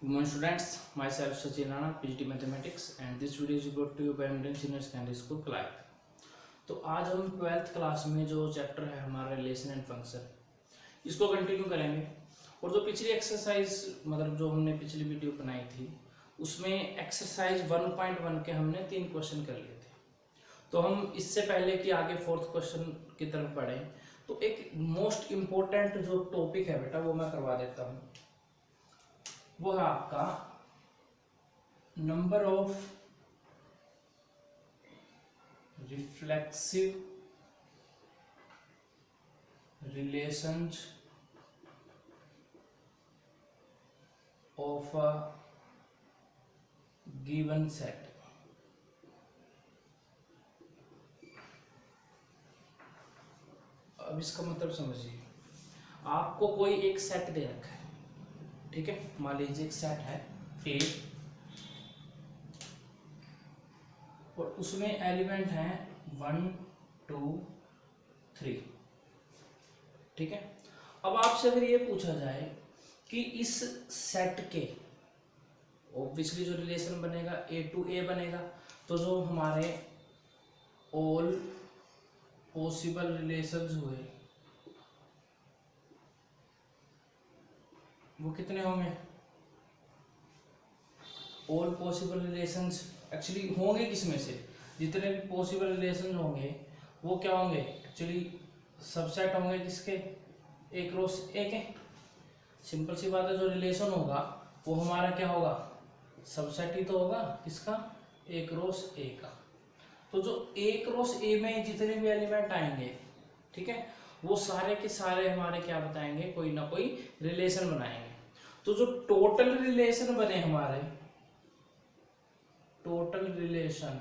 Good morning students, myself Sachin Rana, PhD Mathematics and this video is brought to you by Indian Senior Secondary School Kalayat। तो आज हम 12th class में जो chapter है हमारा relation and function इसको continue करेंगे। और जो पिछली एक्सरसाइज मतलब जो हमने पिछली वीडियो बनाई थी उसमें एक्सरसाइज 1.1 के हमने 3 क्वेश्चन कर लिए थे। तो हम इससे पहले कि आगे 4th क्वेश्चन की तरफ बढ़ें तो एक मोस्ट इम्पोर्टेंट जो टॉपिक है बेटा वो मैं करवा देता हूँ। वो है आपका number of reflexive relations of a given set. अब इसका मतलब समझिए, आपको कोई एक सेट दे रखा है, ठीक है। मान लीजिए एक सेट है ए और उसमें एलिमेंट हैं 1 2 3, ठीक है। अब आपसे अगर ये पूछा जाए कि इस सेट के ऑब्वियसली जो रिलेशन बनेगा ए टू ए बनेगा, तो जो हमारे ऑल पॉसिबल रिलेशंस हुए वो कितने होंगे? ऑल पॉसिबल रिलेशंस एक्चुअली होंगे किसमें से, जितने भी पॉसिबल रिलेशन होंगे वो क्या होंगे? एक्चुअली सबसेट होंगे किसके? ए क्रॉस ए के। सिंपल सी बात है, जो रिलेशन होगा वो हमारा क्या होगा? सबसेट ही तो होगा किसका? ए क्रॉस ए का। तो जो ए क्रॉस ए में जितने भी एलिमेंट आएंगे, ठीक है, वो सारे के सारे हमारे क्या बताएंगे? कोई ना कोई रिलेशन बनाएंगे। तो जो टोटल रिलेशन बने हमारे, टोटल रिलेशन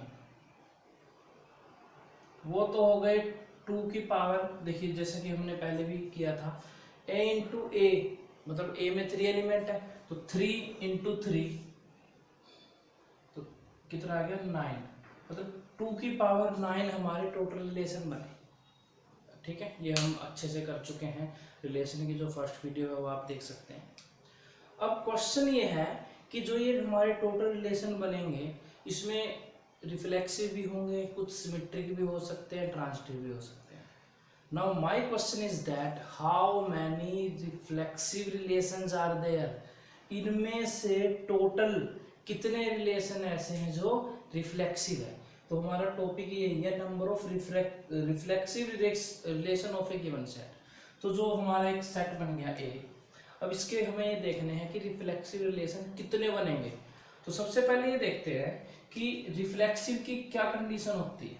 वो तो हो गए 2 की पावर, देखिए जैसे कि हमने पहले भी किया था, a इंटू ए मतलब a में 3 एलिमेंट है तो 3 इंटू 3 तो कितना आ गया? 9, मतलब 2 की पावर 9 हमारे टोटल रिलेशन बने, ठीक है। ये हम अच्छे से कर चुके हैं, रिलेशन की जो फर्स्ट वीडियो है वो आप देख सकते हैं। अब क्वेश्चन ये है कि जो ये हमारे टोटल रिलेशन बनेंगे इसमें रिफ्लेक्सिव भी होंगे, कुछ सिमेट्रिक भी हो सकते हैं, ट्रांजिटिव भी हो सकते हैं। Now my question is that how many reflexive relations are there. इनमें से टोटल कितने रिलेशन ऐसे हैं जो रिफ्लेक्सिव है? तो हमारा टॉपिक ये है number of reflexive relation of A given set. तो जो हमारा एक सेट बन गया ए, अब इसके हमें ये देखने हैं कि रिफ्लेक्सिव रिलेशन कितने बनेंगे। तो सबसे पहले ये देखते हैं कि रिफ्लेक्सिव की क्या कंडीशन होती है,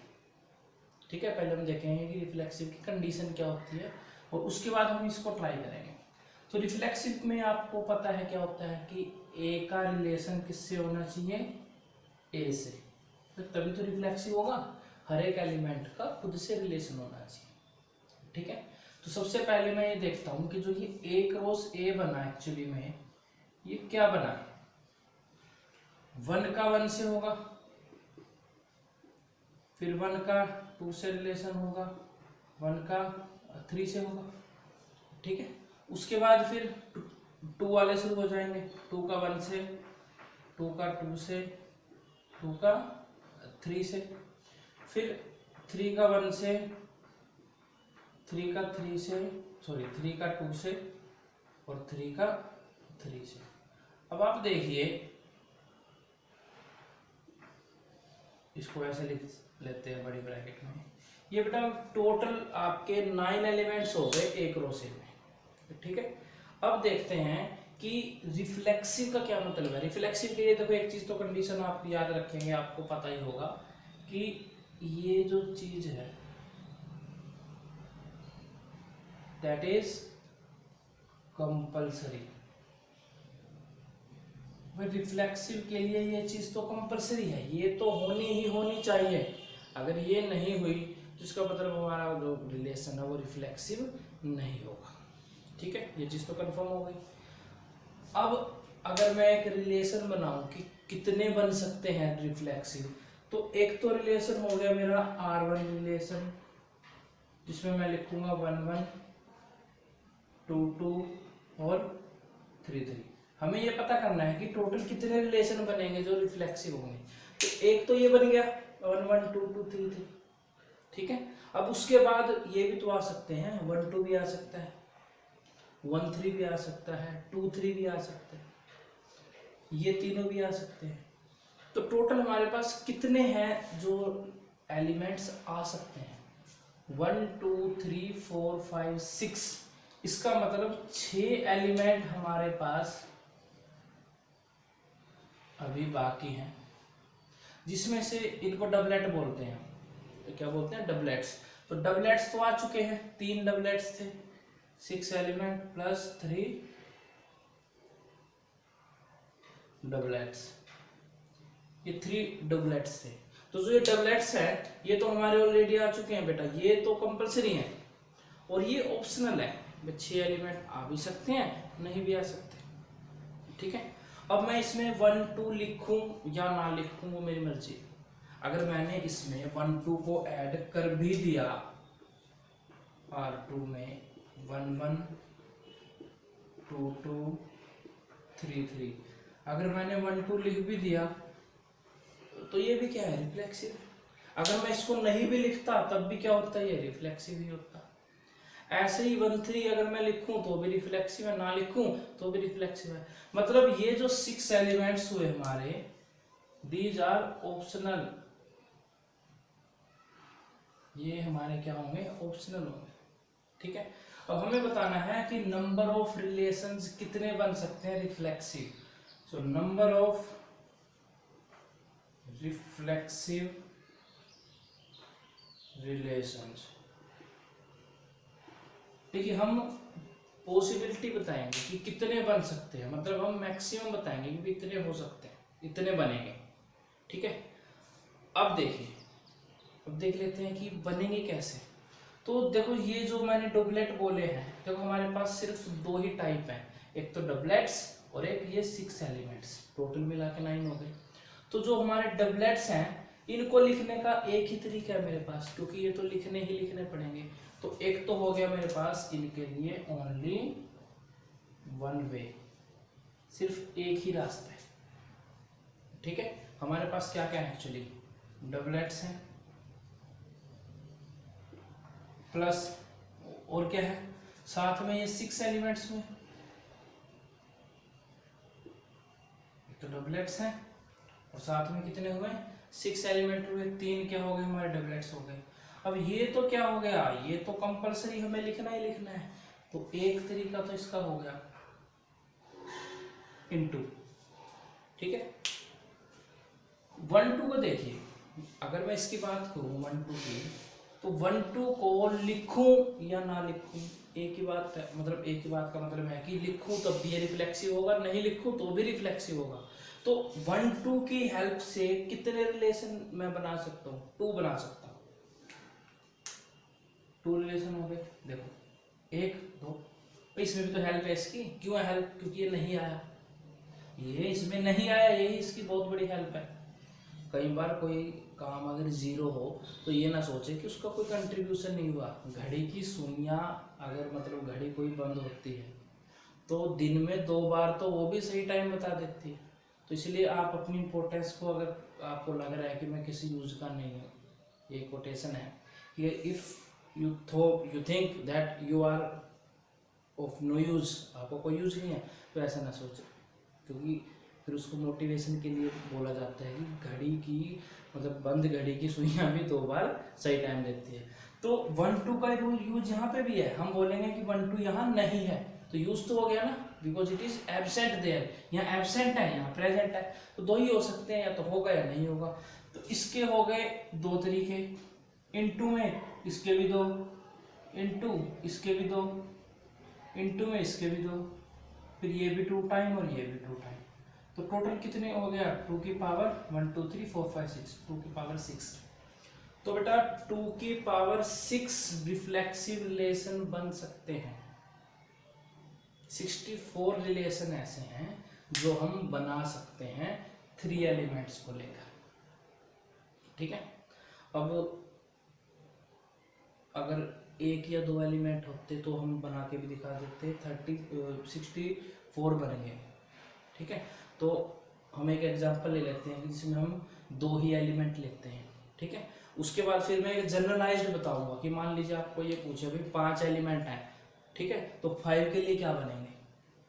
ठीक है। पहले हम देखेंगे कि रिफ्लेक्सिव की कंडीशन क्या होती है और उसके बाद हम इसको ट्राई करेंगे। तो रिफ्लेक्सिव में आपको पता है क्या होता है कि ए का रिलेशन किससे होना चाहिए? ए से, तो तभी तो रिफ्लेक्सिव होगा। हर एक एलिमेंट का खुद से रिलेशन होना चाहिए, ठीक है। तो सबसे पहले मैं ये देखता हूं कि जो ये ए क्रॉस ए बना एक्चुअली में ये क्या बना? 1 का 1 से होगा, फिर 1 का 2 से रिलेशन होगा, 1 का 3 से होगा, ठीक है। उसके बाद फिर 2 वाले शुरू हो जाएंगे, 2 का 1 से, 2 का 2 से, 2 का 3 से, फिर 3 का 1 से, 3 का 3 से, सॉरी 3 का 2 से और 3 का 3 से। अब आप देखिए, इसको ऐसे लिख लेते हैं बड़ी ब्रैकेट में। ये बेटा टोटल आपके 9 एलिमेंट्स हो गए ए क्रॉस ए में, ठीक है। अब देखते हैं कि रिफ्लेक्सिव का क्या मतलब है। रिफ्लेक्सिव के लिए देखो एक चीज तो कंडीशन आप याद रखेंगे, आपको पता ही होगा कि ये जो चीज है दैट इज कंपल्सरी। रिफ्लेक्सिव के लिए ये चीज तो कंपल्सरी है, ये तो होनी ही होनी चाहिए। अगर ये नहीं हुई तो इसका मतलब हमारा जो रिलेशन है वो रिफ्लेक्सिव नहीं होगा, ठीक है। ये चीज तो कंफर्म हो गई। अब अगर मैं एक रिलेशन बनाऊं कि कितने बन सकते हैं रिफ्लेक्सिव, तो एक तो रिलेशन हो गया मेरा R1 रिलेशन, जिसमें मैं लिखूंगा 1 1 2 2 और 3 3। हमें ये पता करना है कि टोटल कितने रिलेशन बनेंगे जो रिफ्लेक्सिव होंगे। तो एक तो ये बन गया 1 1 2 2 3 3, ठीक है। अब उसके बाद ये भी तो आ सकते हैं, 1 2 भी आ सकता है, 1 3 भी आ सकता है, 2 3 भी आ सकते हैं, ये तीनों भी आ सकते हैं। तो टोटल हमारे पास कितने हैं जो एलिमेंट्स आ सकते हैं? 1 2 3 4 5 6। इसका मतलब 6 एलिमेंट हमारे पास अभी बाकी हैं, जिसमें से इनको डबलेट बोलते हैं। तो क्या बोलते हैं? डबलेट्स। तो डबलेट्स तो आ चुके हैं, 3 डबलेट्स थे, 6 एलिमेंट प्लस 3 डबलेट्स, ये 3 डबलेट्स थे। तो जो ये डबलेट्स हैं ये तो हमारे ऑलरेडी आ चुके हैं बेटा, ये तो कंपलसरी है और ये ऑप्शनल है। 6 एलिमेंट आ भी सकते हैं, नहीं भी आ सकते, ठीक है। अब मैं इसमें 1 2 लिखूं या ना लिखूं वो मेरी मर्जी है। अगर मैंने इसमें 1 2 को ऐड कर भी दिया R2 में 1 1 2 2 3 3, अगर मैंने 1 2 लिख भी दिया तो ये भी क्या है? रिफ्लेक्सिव है। अगर मैं इसको नहीं भी लिखता तब भी क्या होता है? ये रिफ्लेक्सिव ही होता। ऐसे ही 1 3 अगर मैं लिखूं तो भी रिफ्लेक्सिव है, ना लिखूं तो भी रिफ्लेक्सिव है। मतलब ये जो 6 एलिमेंट्स हुए हमारे, दीज आर ऑप्शनल, ये हमारे क्या होंगे? ऑप्शनल होंगे, ठीक है। अब हमें बताना है कि नंबर ऑफ रिलेशंस कितने बन सकते हैं reflexive. So number of reflexive relations, देखिए हम पॉसिबिलिटी बताएंगे कि कितने बन सकते हैं, मतलब हम मैक्सिमम बताएंगे कि इतने हो सकते हैं, इतने बनेंगे, ठीक है। अब देखिए, अब देख लेते हैं कि बनेंगे कैसे। तो देखो ये जो मैंने डबलेट बोले हैं, देखो हमारे पास सिर्फ 2 ही टाइप हैं, एक तो डबलेट्स और एक ये 6 एलिमेंट्स, टोटल मिला के 9 हो गए। तो जो हमारे डबलेट्स हैं इनको लिखने का एक ही तरीका है मेरे पास, क्योंकि ये तो लिखने ही लिखने पड़ेंगे। तो एक तो हो गया मेरे पास इनके लिए ओनली 1 वे, सिर्फ एक ही रास्ता है, ठीक है। हमारे पास क्या क्या है? एक्चुअली डबलेट्स हैं प्लस और क्या है साथ में, ये 6 एलिमेंट्स में, तो डबलेट्स हैं और साथ में कितने हुए? 6 एलिमेंट हुए, 3 क्या हो गए? हमारे डबलेट्स हो गए। अब ये तो क्या हो गया? ये तो कंपलसरी हमें लिखना ही लिखना है, तो एक तरीका तो इसका हो गया इनटू, ठीक है। 1 2 को देखिए, अगर मैं इसकी बात करूं 1 2 की, तो 1 2 को लिखूं या ना लिखूं एक ही बात है, मतलब एक ही बात का मतलब है कि लिखूं तब भी ये रिफ्लेक्सिव होगा, नहीं लिखूं तो भी रिफ्लेक्सिव होगा। तो 1 2 की हेल्प से कितने रिलेशन मैं बना सकता हूँ? 2 बना सकता हूँ, 2 रिलेशन हो गए। देखो 1 2, इसमें भी तो हेल्प है इसकी। क्यों है हेल्प? क्योंकि ये नहीं आया, ये इसमें नहीं आया, यही इसकी बहुत बड़ी हेल्प है। कई बार कोई काम अगर 0 हो तो ये ना सोचे कि उसका कोई कंट्रीब्यूशन नहीं हुआ। घड़ी की सुइयां अगर मतलब घड़ी कोई बंद होती है तो दिन में 2 बार तो वो भी सही टाइम बता देती है। तो इसलिए आप अपनी इम्पोर्टेंस को, अगर आपको लग रहा है कि मैं किसी यूज का नहीं हूँ, ये कोटेशन है कि if you think that you are of no use, आपको कोई यूज नहीं है, तो ऐसा ना सोचे, क्योंकि फिर उसको मोटिवेशन के लिए बोला जाता है कि घड़ी की मतलब बंद घड़ी की सुइयां भी 2 बार सही टाइम देती है। तो 1 2 का यूज यहाँ पे भी है। हम बोलेंगे कि 1 2 यहाँ नहीं है तो यूज तो हो गया ना, because it is absent there. यहाँ एबसेंट है, यहाँ प्रेजेंट है, तो 2 ही हो सकते हैं, या तो होगा या नहीं होगा। तो इसके हो गए 2 तरीके, इनटू में इसके भी 2, इनटू इसके भी 2, इनटू में इसके भी 2, फिर ये भी 2 टाइम और ये भी 2 टाइम। तो टोटल कितने हो गया? 2 की पावर 1 2 3 4 5 6, 2 की पावर 6। तो बेटा 2 की पावर 6 रिफ्लेक्सिव रिलेशन बन सकते हैं। 64 रिलेशन ऐसे हैं जो हम बना सकते हैं 3 एलिमेंट्स को लेकर, ठीक है। अब अगर 1 या 2 एलिमेंट होते तो हम बना के भी दिखा देते। 64 बन गए, ठीक है, तो हम एक एग्जांपल ले लेते हैं कि जिसमें हम 2 ही एलिमेंट लेते हैं। ठीक है, उसके बाद फिर मैं एक जनरलाइज्ड बताऊंगा कि मान लीजिए आपको ये पूछे भाई 5 एलिमेंट हैं, ठीक है, तो 5 के लिए क्या बनेंगे।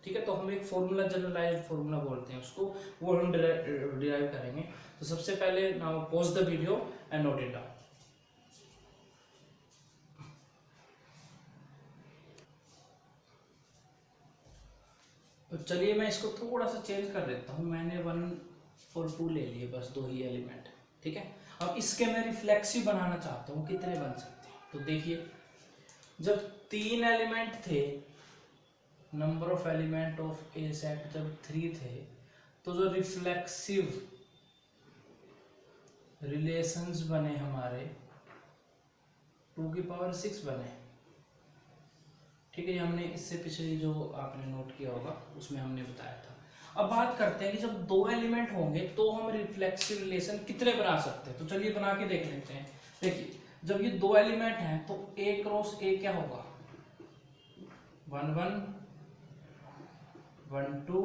ठीक है, तो हम एक फॉर्मूला, जनरलाइज्ड फॉर्मूला बोलते हैं उसको, वो हम डिराइव करेंगे। तो सबसे पहले now pause the video and note it down. तो चलिए मैं इसको थोड़ा सा चेंज कर देता हूँ। मैंने 1 और 2 ले लिए, बस 2 ही एलिमेंट। ठीक है, अब इसके मैं रिफ्लेक्सिव बनाना चाहता हूँ, कितने बन सकते हैं। तो देखिए, जब 3 एलिमेंट थे, number of element of A set जब 3 थे, तो जो रिफ्लेक्सिव रिलेशंस बने हमारे 2 की पावर 6 बने। ठीक है, ये हमने इससे पिछले जो आपने नोट किया होगा उसमें हमने बताया था। अब बात करते हैं कि जब 2 एलिमेंट होंगे तो हम रिफ्लेक्सिव रिलेशन कितने बना सकते हैं। तो चलिए बना के देख लेते हैं। देखिए, जब ये 2 एलिमेंट हैं तो A क्रॉस A क्या होगा, 1 1 1 2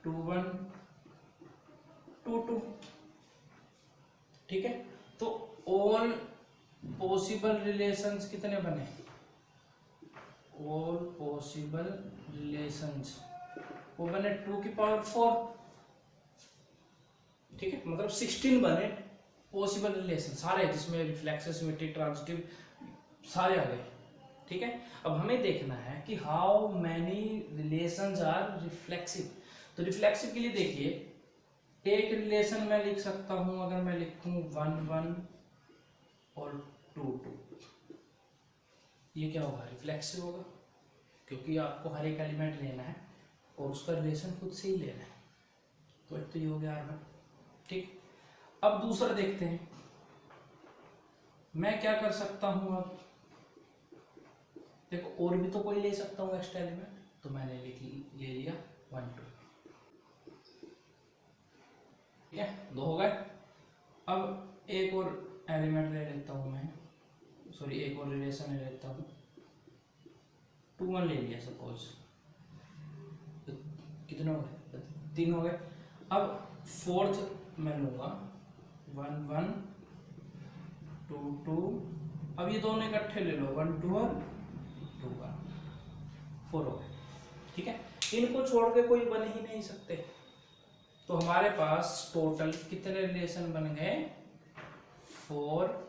2 1 2 2। ठीक है, तो ऑल पॉसिबल रिलेशंस कितने बने, ऑल पॉसिबल रिलेशंस वो बने 2 की पावर 4। ठीक है, मतलब 16 बने पॉसिबल रिलेशन सारे, जिसमें रिफ्लेक्सिव, सिमेट्रिक, ट्रांजिटिव सारे आ गए। ठीक है, अब हमें देखना है कि how many relations are reflexive. तो रिफ्लेक्सिव के लिए देखिए, एक रिलेशन मैं लिख सकता हूं, अगर मैं लिखूं 1 1 और 2 2, ये क्या होगा, रिफ्लेक्सिव होगा, क्योंकि आपको हर एक एलिमेंट लेना है और उसका रिलेशन खुद से ही लेना है। तो एक तो ये हो गया R1। ठीक, अब दूसरा देखते हैं, मैं क्या कर सकता हूं। अब देखो, और भी तो कोई ले सकता हूं एक्स्ट्रा एलिमेंट, तो मैंने ले लिया 1 2। ठीक है, 2 हो गए। अब एक और एलिमेंट ले लेता हूं मैं, सॉरी एक और रिलेशन ले लेता हूं, 2 1 ले लिया सपोज, तो कितने हो गए, 3 हो गए। अब फोर्थ मैं लूंगा 1 1 2 2। अब ये दोनों इकट्ठे ले लो, 1 2 और 2 1, 4 हो गए। ठीक है, इनको छोड़ के कोई बन ही नहीं सकते। तो हमारे पास टोटल कितने रिलेशन बन गए, 4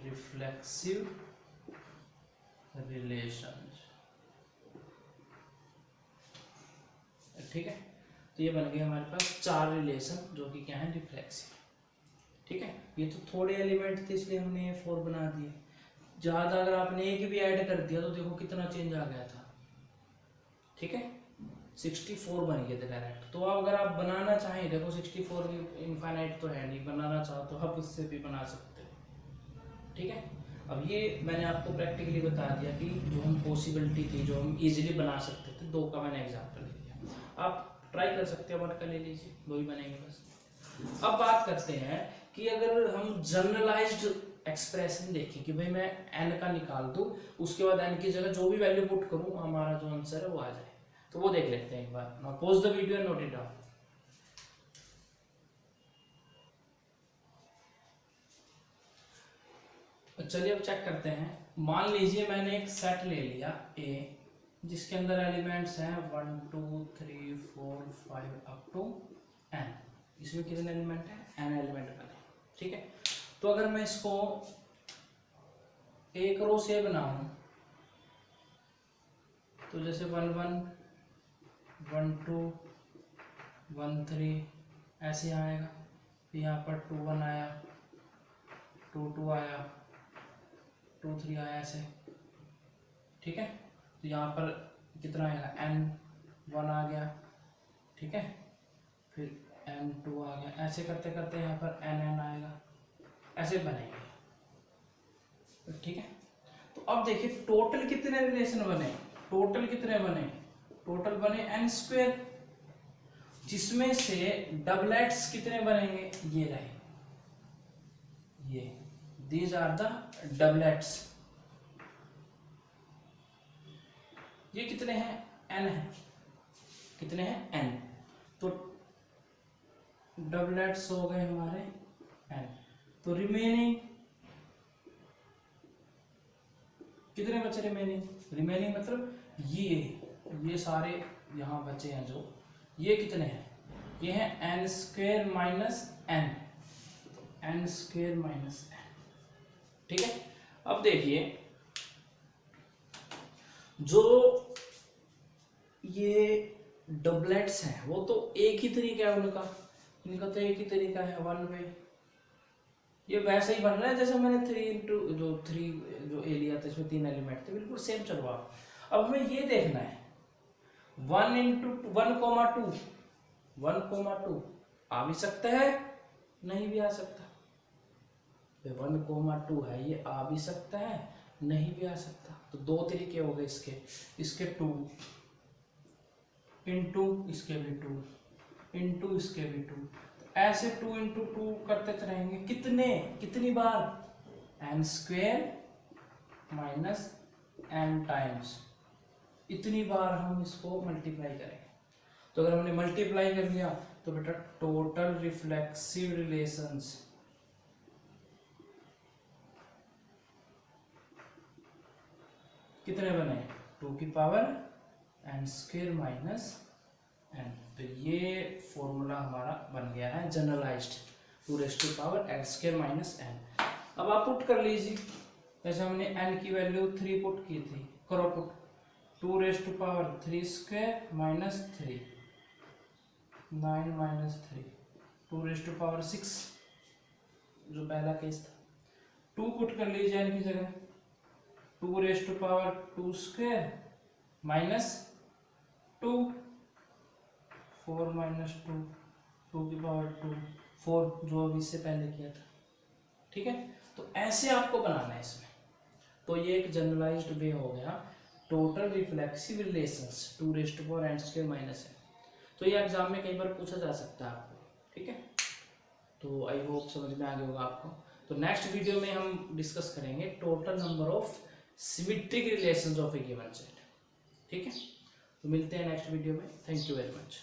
रिफ्लेक्सिव रिलेशंस। ठीक है, तो ये बन गए हमारे पास 4 रिलेशन जो कि क्या है, रिफ्लेक्सिव। ठीक है, ये तो थोड़े एलिमेंट थे इसलिए हमने ये 4 बना दिए। ज्यादा अगर आपने एक भी ऐड कर दिया तो देखो कितना चेंज आ गया था। ठीक है, 64 बन गए थे डायरेक्ट। तो अगर आप बनाना चाहें, देखो 64 इनफाइनाइट तो है नहीं, बनाना चाहो तो आप इससे भी बना सकते हो। ठीक है, अब ये मैंने आपको प्रैक्टिकली बता दिया कि जो हम पॉसिबिलिटी थी, जो हम इजीली बना सकते थे, 2 का मैंने एग्जांपल ले दिया। आप ट्राई कर सकते हो, 1 का ले लीजिए, 2 ही बनेंगे बस। अब बात करते हैं कि अगर हम जनरलाइज्ड एक्सप्रेशन देखें कि भाई मैं n का निकाल दूं, उसके बाद n की जगह जो भी वैल्यू पुट करूं हमारा जो आंसर है वो आ जाए, तो वो देख लेते हैं एक बार। Now pause the video and note it down. चलिए अब चेक करते हैं। मान लीजिए मैंने एक सेट ले लिया A, जिसके अंदर एलिमेंट्स हैं 1 2 3 4 5 अप टू n। इसमें कितने एलिमेंट हैं, n एलिमेंट बने। ठीक है, तो अगर मैं इसको एक रो से बनाऊं, तो जैसे 1 1 1 2 1 3 ऐसे आएगा, फिर यहाँ पर 2 1 आया, 2 2 आया, 2 3 आया ऐसे। ठीक है, तो यहाँ पर कितना आएगा, n 1 आ गया। ठीक है, फिर n 2 आ गया, ऐसे करते करते यहाँ पर n n आएगा, ऐसे बनेंगे। ठीक है, तो अब देखिए टोटल कितने रिलेशन बने, टोटल कितने बने, टोटल बने n स्क्वायर, जिसमें से डबलेट्स कितने बनेंगे, ये रहे, ये दीज आर द डबलेट्स। ये कितने हैं, n है। कितने हैं n, तो डबलेट्स हो गए हमारे n। तो रिमेनिंग कितने बचे? रिमेनिंग मतलब ये सारे यहाँ बचे हैं जो, ये कितने हैं? ये है n square minus n, n square minus n। ठीक है, अब देखिए जो ये डबलेट्स हैं वो तो एक ही तरीका है उनका, इनका तो एक ही तरीका है, वन वे। ये वैसे ही बन रहा है जैसे मैंने 3 जो ए लिया था, इसमें 3 एलिमेंट थे, बिल्कुल सेम चलवा। अब हमें ये देखना है 1 आ भी सकता है, नहीं भी आ सकता। 1,2 है, ये आ भी सकता है, नहीं भी आ सकता। तो दो तरीके हो गए इसके 2 इंटू इसके भी 2 इंटू इसके भी 2। ऐसे 2 इंटू 2 करते रहेंगे। कितनी बार? n square minus n times, इतनी बार हम इसको मल्टीप्लाई करेंगे। तो अगर हमने मल्टीप्लाई कर लिया तो बेटा टोटल रिफ्लेक्सिव रिलेशंस कितने बने? 2 की power n square minus n। तो ये फॉर्मूला हमारा बन गया है generalized, 2 raise to power n square minus n। अब आप पुट कर लीजिए, जैसे हमने n की वैल्यू 3 पुट की थी, करो put. 2 raise to power 3 square minus 3, 9 minus 3, 2 raise to power 6 जो पहला केस था। 2 पुट कर लीजिए n की जगह, 2 raise to power 2 square minus 2, 4 minus 2, 2 की पावर 2, 4 जो अभी इससे पहले किया था। ठीक है, तो ऐसे आपको बनाना है इसमें। तो ये एक जनरलाइज्ड वे हो गया total reflexive relations 2 raise to power n square minus n। तो ये एग्जाम में कई बार पूछा जा सकता है आपको। ठीक है, तो आई होप समझ में आ गया होगा आपको। तो नेक्स्ट वीडियो में हम डिस्कस करेंगे total number of symmetric relations of A given set. ठीक है, तो मिलते हैं नेक्स्ट वीडियो में। Thank you very much.